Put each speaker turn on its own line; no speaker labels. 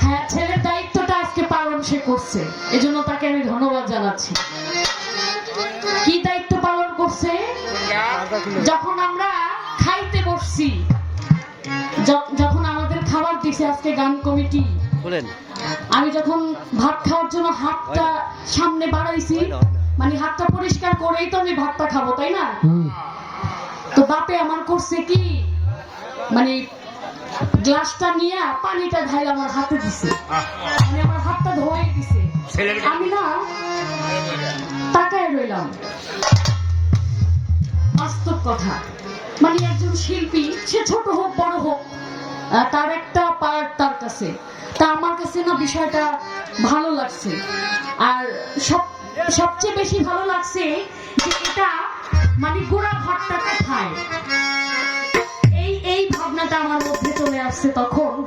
হ্যাঁ, ছেলের দায়িত্বটা আজকে পালন সে করছে, এজন্য তাকে আমি ধন্যবাদ জানাচ্ছি। কি দায়িত্ব পালন করছে? যখন আমরা খাইতে বসছি, যখন আমাদের খাবার দিছে আজকে গান কমিটি, আমি যখন ভাত খাওয়ার জন্য হাতটা সামনে বাড়াইছি, মানে হাতটা পরিষ্কার করেই তো আমি ভাতটা খাবো, তাই না? তো বাপে আমার করছে কি, মানে গ্লাসটা নিয়ে পানিটা ঢাইলে আমার হাতে দিছে, মানে আমার হাতটা ধোয়াই দিছে। আমি না তাকায় রইলাম। বাস্তব কথা, মানে একজন শিল্পী, সে ছোট হোক বড় হোক, তার একটা পার্ট তার কাছে, তা আমার কাছে না বিষয়টা ভালো লাগছে। আর সবচেয়ে বেশি ভালো লাগছে যে এটা মানে গোড়া ঘরটা কোথায়, এই ভাবনাটা আমার মধ্যে চলে আসছে তখন।